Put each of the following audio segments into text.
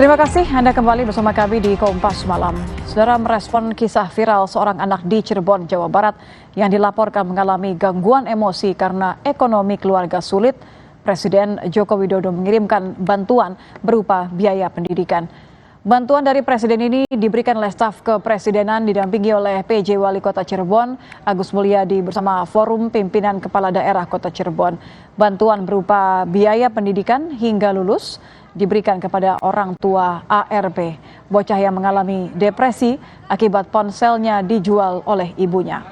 Terima kasih Anda kembali bersama kami di Kompas Malam. Saudara, merespon kisah viral seorang anak di Cirebon, Jawa Barat yang dilaporkan mengalami gangguan emosi karena ekonomi keluarga sulit, Presiden Joko Widodo mengirimkan bantuan berupa biaya pendidikan. Bantuan dari Presiden ini diberikan oleh staf kepresidenan didampingi oleh PJ Wali Kota Cirebon, Agus Mulyadi bersama Forum Pimpinan Kepala Daerah Kota Cirebon. Bantuan berupa biaya pendidikan hingga lulus diberikan kepada orang tua ARP, bocah yang mengalami depresi akibat ponselnya dijual oleh ibunya.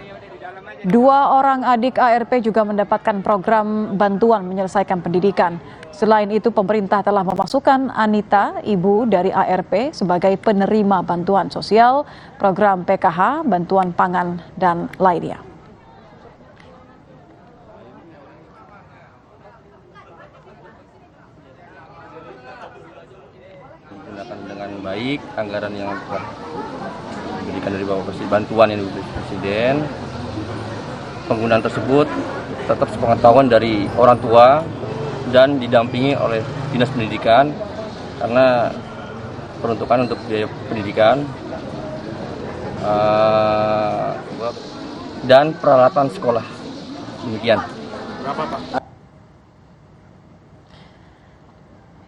Dua orang adik ARP juga mendapatkan program bantuan menyelesaikan pendidikan. Selain itu, pemerintah telah memasukkan Anita, ibu dari ARP, sebagai penerima bantuan sosial, program PKH, bantuan pangan, dan lainnya. Menggunakan dengan baik anggaran yang telah diberikan dari Bapak Presiden, bantuan yang diberikan Presiden. Penggunaan tersebut tetap sepengetahuan dari orang tua dan didampingi oleh Dinas Pendidikan karena peruntukan untuk biaya pendidikan dan peralatan sekolah. Demikian. Berapa, Pak?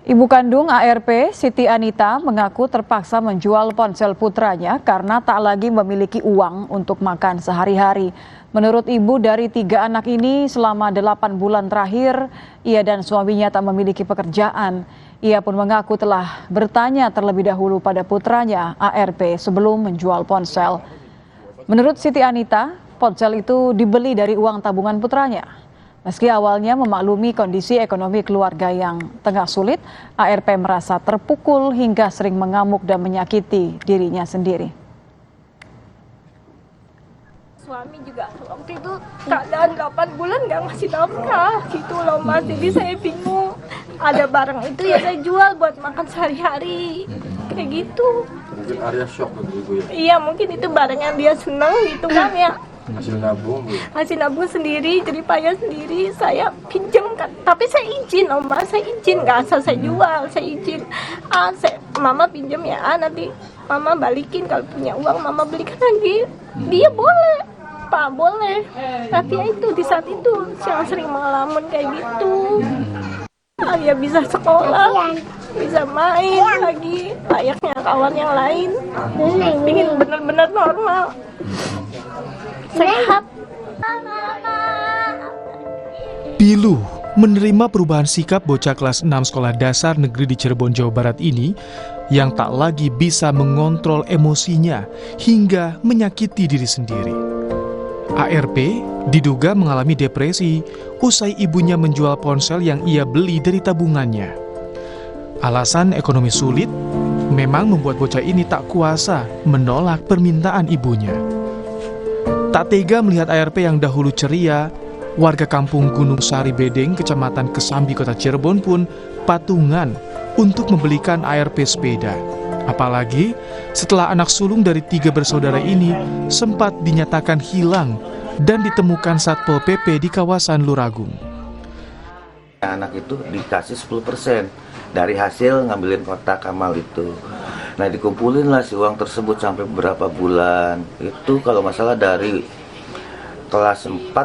Ibu kandung ARP, Siti Anita, mengaku terpaksa menjual ponsel putranya karena tak lagi memiliki uang untuk makan sehari-hari. Menurut ibu dari 3 anak ini, selama 8 bulan terakhir, ia dan suaminya tak memiliki pekerjaan. Ia pun mengaku telah bertanya terlebih dahulu pada putranya, ARP, sebelum menjual ponsel. Menurut Siti Anita, ponsel itu dibeli dari uang tabungan putranya. Meski awalnya memaklumi kondisi ekonomi keluarga yang tengah sulit, ARP merasa terpukul hingga sering mengamuk dan menyakiti dirinya sendiri. Suami juga waktu itu keadaan 8 bulan nggak ngasih nafkah gitu loh Mas, jadi saya bingung. Ada barang itu ya saya jual buat makan sehari-hari kayak gitu. Mungkin Arya shock gitu ya? Iya, mungkin itu barang yang dia senang gitu kan ya. Hasil nabung bu? Hasil nabung sendiri, jadi payah sendiri, saya pinjam kan. Tapi saya izin Mas, saya izin, nggak asal saya jual, saya izin. Mama pinjam ya, nanti mama balikin, kalau punya uang mama belikan lagi. Dia boleh, Pak, boleh. Tapi ya itu di saat itu yang sering mengalamin kayak gitu. Ya bisa sekolah, bisa main lagi, layaknya kawan yang lain. Ingin benar-benar normal, sehat. Pilu menerima perubahan sikap bocah kelas 6 sekolah dasar negeri di Cirebon, Jawa Barat ini yang tak lagi bisa mengontrol emosinya hingga menyakiti diri sendiri. ARP diduga mengalami depresi usai ibunya menjual ponsel yang ia beli dari tabungannya. Alasan ekonomi sulit memang membuat bocah ini tak kuasa menolak permintaan ibunya. Tak tega melihat ARP yang dahulu ceria, warga kampung Gunung Sari Bedeng, Kecamatan Kesambi, Kota Cirebon pun patungan untuk membelikan ARP sepeda. Apalagi setelah anak sulung dari 3 bersaudara ini sempat dinyatakan hilang dan ditemukan Satpol PP di kawasan Luragung. Anak itu dikasih 10% dari hasil ngambilin kotak amal itu. Nah, dikumpulin lah si uang tersebut sampai beberapa bulan. Itu kalau masalah dari kelas 4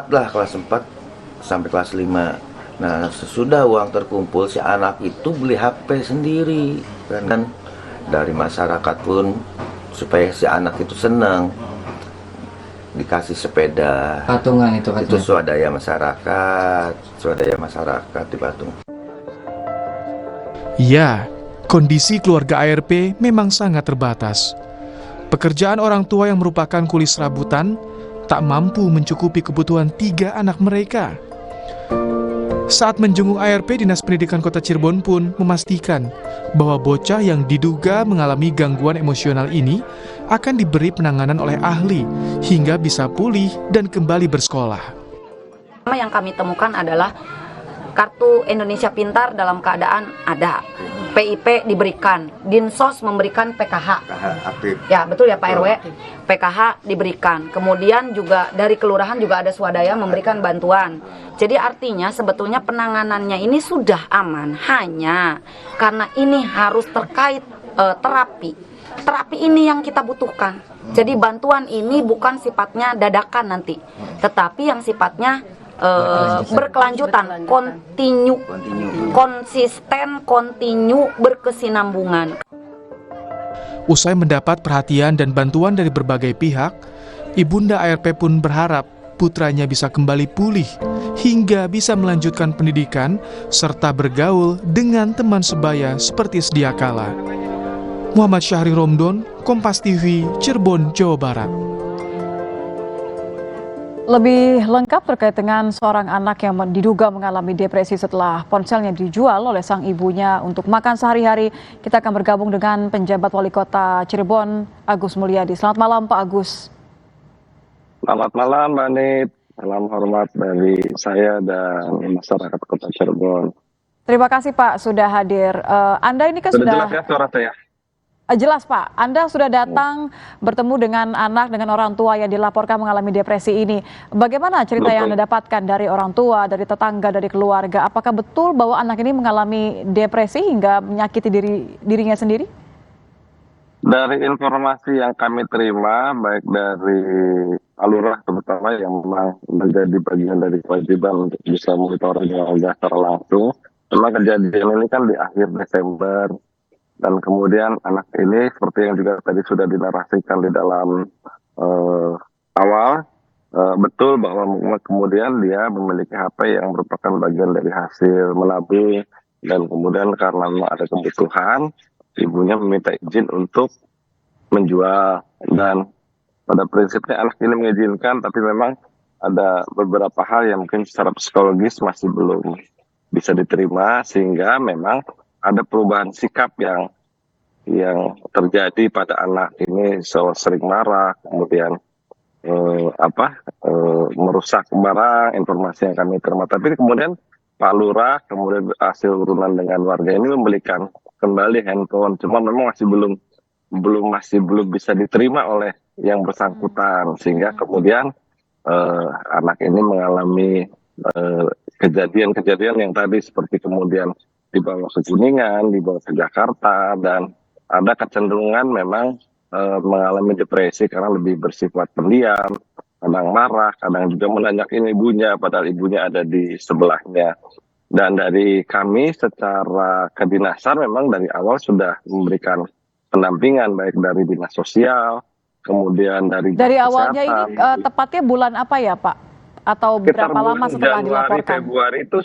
sampai kelas 5. Nah, sesudah uang terkumpul, si anak itu beli HP sendiri. Dan dari masyarakat pun supaya si anak itu senang dikasih sepeda. Patungan itu katanya. Itu swadaya masyarakat di Patung. Ya, kondisi keluarga ARP memang sangat terbatas. Pekerjaan orang tua yang merupakan kuli serabutan tak mampu mencukupi kebutuhan 3 anak mereka. Saat menjenguk ARP, Dinas Pendidikan Kota Cirebon pun memastikan bahwa bocah yang diduga mengalami gangguan emosional ini akan diberi penanganan oleh ahli hingga bisa pulih dan kembali bersekolah. Yang kami temukan adalah kartu Indonesia Pintar dalam keadaan ada, PIP diberikan, Dinsos memberikan PKH. Ya betul ya Pak RW, PKH diberikan. Kemudian juga dari kelurahan juga ada swadaya memberikan bantuan. Jadi artinya sebetulnya penanganannya ini sudah aman, hanya karena ini harus terkait terapi ini yang kita butuhkan. Jadi bantuan ini bukan sifatnya dadakan nanti, tetapi yang sifatnya berkelanjutan, konsisten, berkesinambungan. Usai mendapat perhatian dan bantuan dari berbagai pihak, Ibunda ARP pun berharap putranya bisa kembali pulih hingga bisa melanjutkan pendidikan serta bergaul dengan teman sebaya seperti sedia kala. Muhammad Syahri Romdon, Kompas TV, Cirebon, Jawa Barat. Lebih lengkap terkait dengan seorang anak yang diduga mengalami depresi setelah ponselnya dijual oleh sang ibunya untuk makan sehari-hari, kita akan bergabung dengan penjabat Wali Kota Cirebon, Agus Mulyadi. Selamat malam, Pak Agus. Selamat malam, Mbak Nit. Salam hormat dari saya dan masyarakat Kota Cirebon. Terima kasih, Pak, sudah hadir. Anda ini kan sudah jelas ya suara saya? Jelas, Pak. Anda sudah datang bertemu dengan anak, dengan orang tua yang dilaporkan mengalami depresi ini. Bagaimana cerita yang Anda dapatkan dari orang tua, dari tetangga, dari keluarga? Apakah betul bahwa anak ini mengalami depresi hingga menyakiti dirinya sendiri? Dari informasi yang kami terima, baik dari Alurah terutama yang memang menjadi bagian dari kewajiban untuk bisa monitoring warga secara langsung. Memang kejadian ini kan di akhir Desember. Dan kemudian anak ini seperti yang juga tadi sudah dinarasikan di dalam awal, betul bahwa kemudian dia memiliki HP yang merupakan bagian dari hasil menabung, dan kemudian karena memang ada kebutuhan, ibunya meminta izin untuk menjual. Dan pada prinsipnya anak ini mengizinkan, tapi memang ada beberapa hal yang mungkin secara psikologis masih belum bisa diterima, sehingga memang ada perubahan sikap yang terjadi pada anak ini, sering marah, kemudian merusak barang, informasi yang kami terima. Tapi kemudian Pak Lurah kemudian hasil urunan dengan warga ini membelikan kembali handphone, cuma memang masih belum bisa diterima oleh yang bersangkutan, sehingga kemudian anak ini mengalami kejadian-kejadian yang tadi seperti kemudian dibawa ke Kuningan, dibawa ke Jakarta, dan ada kecenderungan memang mengalami depresi karena lebih bersifat pendiam, kadang marah, kadang juga menanyakin ibunya, padahal ibunya ada di sebelahnya. Dan dari kami secara kedinasan memang dari awal sudah memberikan pendampingan baik dari dinas sosial, kemudian dari awalnya ini tepatnya bulan apa ya, Pak? Atau berapa lama setelah Januari, dilaporkan? Februari itu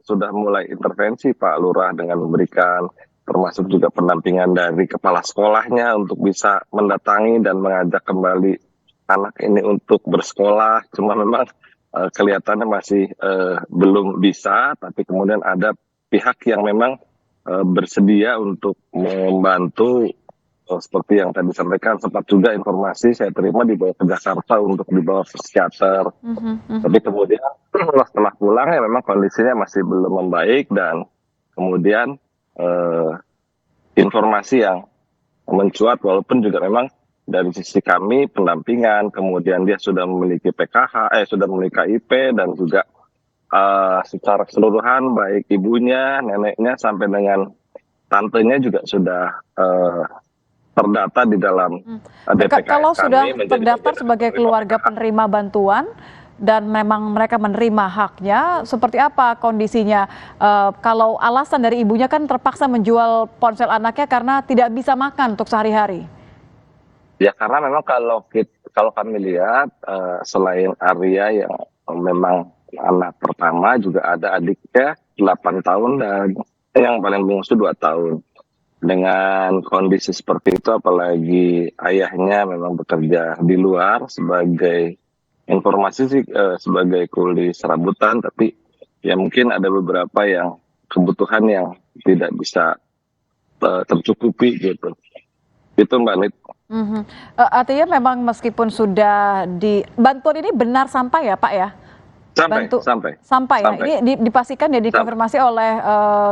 sudah mulai intervensi Pak Lurah dengan memberikan termasuk juga pendampingan dari kepala sekolahnya untuk bisa mendatangi dan mengajak kembali anak ini untuk bersekolah. Cuma memang kelihatannya masih belum bisa, tapi kemudian ada pihak yang memang bersedia untuk membantu. Seperti yang tadi disampaikan, sempat juga informasi saya terima dibawa ke Jakarta untuk dibawa ke psikiater. Tapi kemudian setelah pulang ya memang kondisinya masih belum membaik, dan kemudian informasi yang mencuat walaupun juga memang dari sisi kami pendampingan, kemudian dia sudah memiliki sudah memiliki KIP, dan juga secara keseluruhan baik ibunya, neneknya sampai dengan tantenya juga sudah terdata di dalam DPKS. Kalau sudah terdaftar sebagai keluarga penerima bantuan dan memang mereka menerima haknya, seperti apa kondisinya? Kalau alasan dari ibunya kan terpaksa menjual ponsel anaknya karena tidak bisa makan untuk sehari-hari. Ya karena memang kalau kami lihat selain Arya yang memang anak pertama, juga ada adiknya 8 tahun dan yang paling bungsu 2 tahun. Dengan kondisi seperti itu, apalagi ayahnya memang bekerja di luar sebagai informasi sih sebagai kuli serabutan, tapi ya mungkin ada beberapa yang kebutuhan yang tidak bisa tercukupi gitu. Itu Mbak Nit. Artinya memang meskipun sudah bantuan ini benar sampai ya Pak ya? Sampai ya. Ini dipastikan ya, dikonfirmasi oleh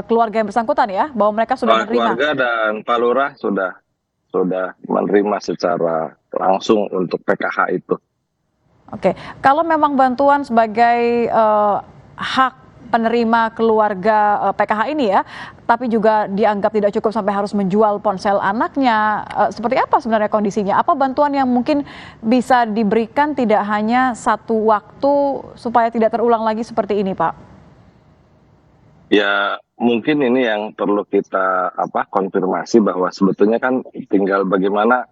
keluarga yang bersangkutan ya, bahwa mereka sudah menerima. Keluarga dan Pak Lurah sudah menerima secara langsung untuk PKH itu. Oke, kalau memang bantuan sebagai hak penerima keluarga PKH ini ya, tapi juga dianggap tidak cukup sampai harus menjual ponsel anaknya. Seperti apa sebenarnya kondisinya? Apa bantuan yang mungkin bisa diberikan tidak hanya satu waktu supaya tidak terulang lagi seperti ini, Pak? Ya, mungkin ini yang perlu kita konfirmasi bahwa sebetulnya kan tinggal bagaimana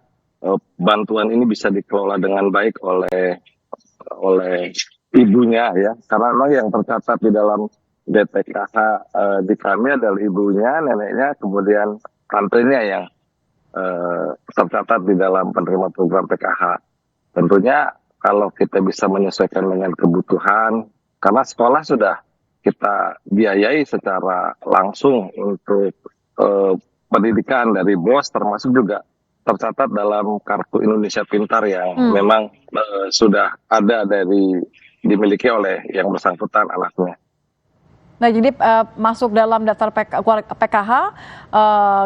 bantuan ini bisa dikelola dengan baik oleh ibunya ya, karena memang yang tercatat di dalam DPKH di kami adalah ibunya, neneknya, kemudian tantenya yang tercatat di dalam penerima program PKH. Tentunya kalau kita bisa menyesuaikan dengan kebutuhan, karena sekolah sudah kita biayai secara langsung untuk pendidikan dari BOS, termasuk juga tercatat dalam Kartu Indonesia Pintar yang memang sudah ada dimiliki oleh yang bersangkutan anaknya. Nah, jadi masuk dalam daftar PKH,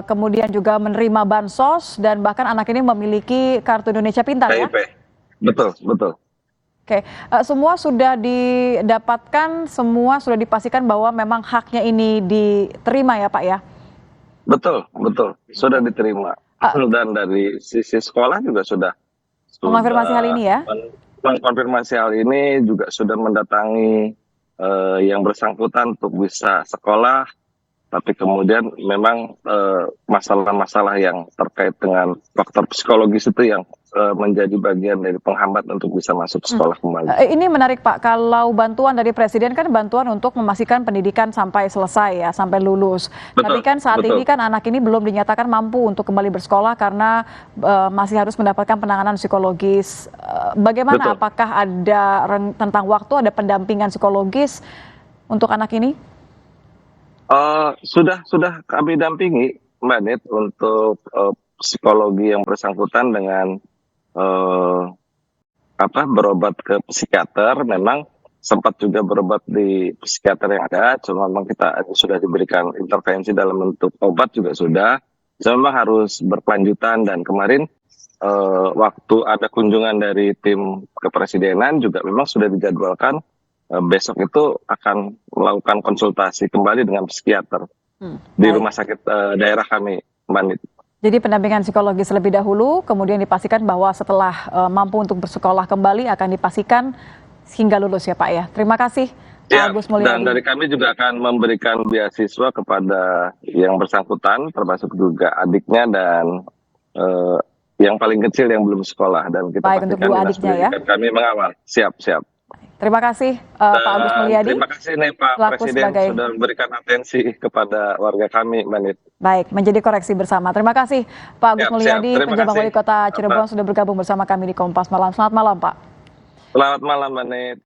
kemudian juga menerima bansos, dan bahkan anak ini memiliki Kartu Indonesia Pintar ya? Betul. Oke, semua sudah didapatkan, semua sudah dipastikan bahwa memang haknya ini diterima ya Pak ya? Betul, sudah diterima. Dan dari sisi sekolah juga sudah mengonfirmasi hal ini ya? Mengkonfirmasi hal ini, juga sudah mendatangi yang bersangkutan untuk bisa sekolah, tapi kemudian memang masalah-masalah yang terkait dengan faktor psikologis itu yang menjadi bagian dari penghambat untuk bisa masuk sekolah kembali. Ini menarik Pak, kalau bantuan dari Presiden kan bantuan untuk memastikan pendidikan sampai selesai ya, sampai lulus. Tapi kan saat ini kan anak ini belum dinyatakan mampu untuk kembali bersekolah karena masih harus mendapatkan penanganan psikologis. Bagaimana? Apakah ada tentang waktu, ada pendampingan psikologis untuk anak ini? Sudah kami dampingi Mbak Nit untuk psikologi yang bersangkutan dengan berobat ke psikiater. Memang sempat juga berobat di psikiater yang ada, cuma memang kita sudah diberikan intervensi dalam bentuk obat juga sudah. Memang harus berkelanjutan, dan kemarin waktu ada kunjungan dari tim kepresidenan juga memang sudah dijadwalkan besok itu akan melakukan konsultasi kembali dengan psikiater di rumah sakit daerah kami, Mbak Nit. Jadi pendampingan psikologis lebih dahulu, kemudian dipastikan bahwa setelah mampu untuk bersekolah kembali akan dipastikan hingga lulus ya Pak ya. Terima kasih Pak Agus Mulyadi. Dan dari kami juga akan memberikan beasiswa kepada yang bersangkutan, termasuk juga adiknya dan yang paling kecil yang belum sekolah. Dan kita baik, untuk dua adiknya ya. Kami mengawal. Siap. Terima kasih Pak Agus Mulyadi. Terima kasih nih Pak Presiden sudah memberikan atensi kepada warga kami, Mbak Nit. Baik, menjadi koreksi bersama. Terima kasih Pak Agus Mulyadi, penjabat wali kota Cirebon sudah bergabung bersama kami di Kompas Malam. Selamat malam Pak. Selamat malam Mbak Nit.